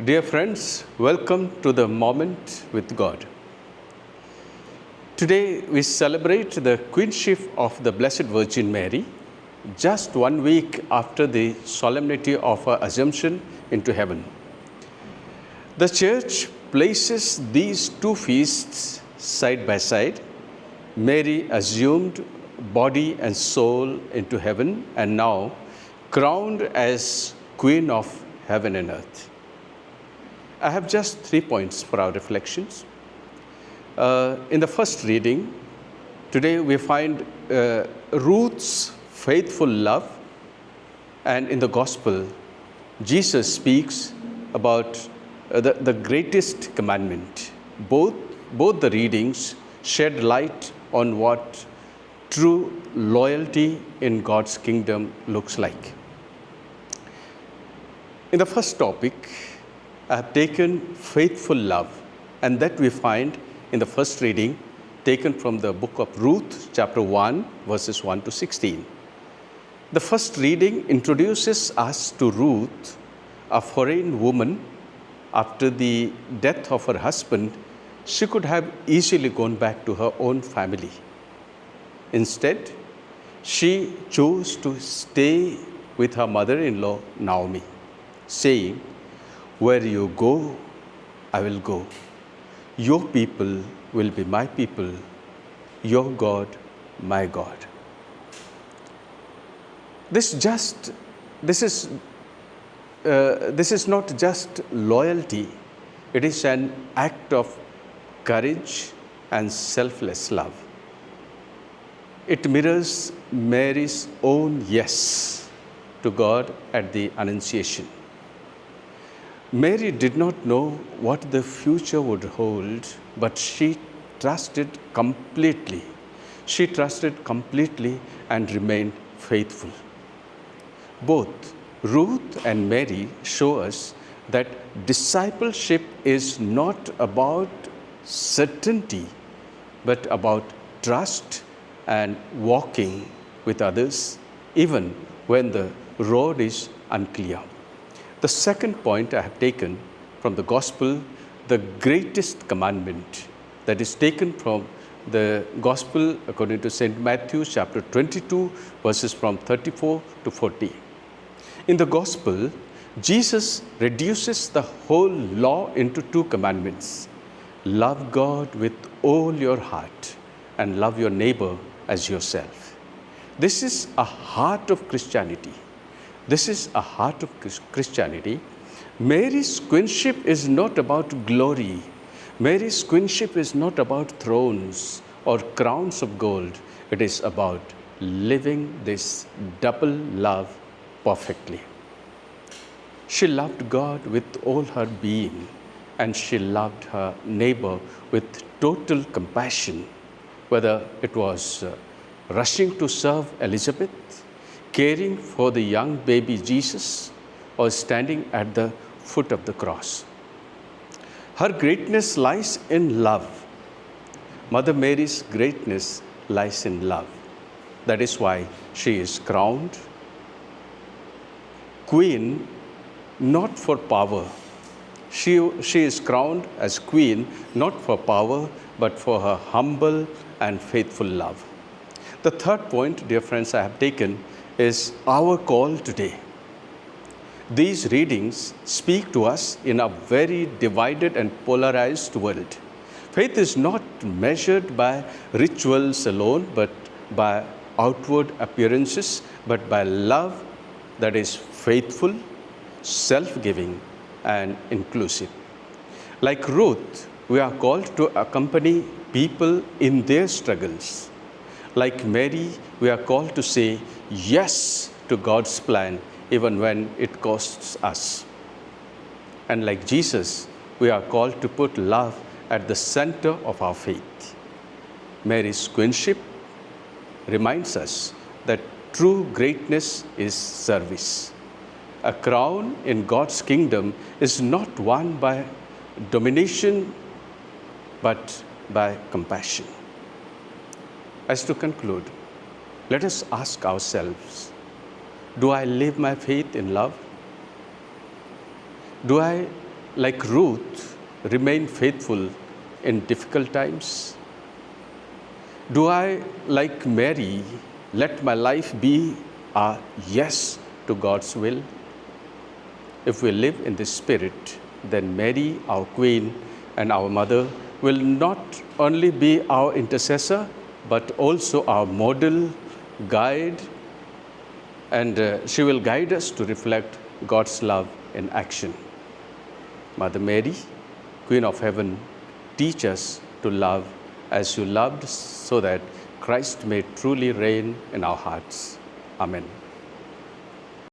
Dear friends, welcome to the Moment with God. Today we celebrate the Queenship of the Blessed Virgin Mary, just 1 week after the solemnity of her Assumption into heaven. The Church places these two feasts side by side. Mary assumed body and soul into heaven and now crowned as Queen of heaven and earth. I have just 3 points for our reflections. In the first reading, today we find Ruth's faithful love, and in the Gospel, Jesus speaks about the greatest commandment. Both the readings shed light on what true loyalty in God's kingdom looks like. In the first topic, I have taken faithful love, and that we find in the first reading taken from the book of Ruth, chapter 1, verses 1 to 16. The first reading introduces us to Ruth, a foreign woman. After the death of her husband, she could have easily gone back to her own family. Instead, she chose to stay with her mother-in-law, Naomi, saying, "Where you go, I will go. Your people will be my people, your God, my God." This is not just loyalty, it is an act of courage and selfless love. It mirrors Mary's own yes to God at the Annunciation. Mary did not know what the future would hold, but she trusted completely. She trusted completely and remained faithful. Both Ruth and Mary show us that discipleship is not about certainty, but about trust and walking with others, even when the road is unclear. The second point I have taken from the Gospel, the greatest commandment, that is taken from the Gospel according to St. Matthew chapter 22, verses from 34 to 40. In the Gospel, Jesus reduces the whole law into 2 commandments. Love God with all your heart and love your neighbor as yourself. This is a heart of Christianity. This is a heart of Christianity. Mary's queenship is not about glory. Mary's queenship is not about thrones or crowns of gold. It is about living this double love perfectly. She loved God with all her being, and she loved her neighbor with total compassion, whether it was rushing to serve Elizabeth, caring for the young baby Jesus, or standing at the foot of the cross. Her greatness lies in love. Mother Mary's greatness lies in love. That is why she is crowned Queen, not for power. She is crowned as Queen, not for power, but for her humble and faithful love. The third point, dear friends, I have taken is our call today. These readings speak to us in a very divided and polarized world. Faith is not measured by rituals alone, but by outward appearances, but by love that is faithful, self-giving, and inclusive. Like Ruth, we are called to accompany people in their struggles. Like Mary, we are called to say yes to God's plan, even when it costs us. And like Jesus, we are called to put love at the center of our faith. Mary's queenship reminds us that true greatness is service. A crown in God's kingdom is not won by domination, but by compassion. As to conclude, let us ask ourselves, do I live my faith in love? Do I like Ruth, remain faithful in difficult times? Do I, like Mary, let my life be a yes to God's will? If we live in this spirit, then Mary, our Queen and our Mother, will not only be our intercessor, but also our model, guide, and she will guide us to reflect God's love in action. Mother Mary, Queen of Heaven, teach us to love as you loved, so that Christ may truly reign in our hearts. Amen.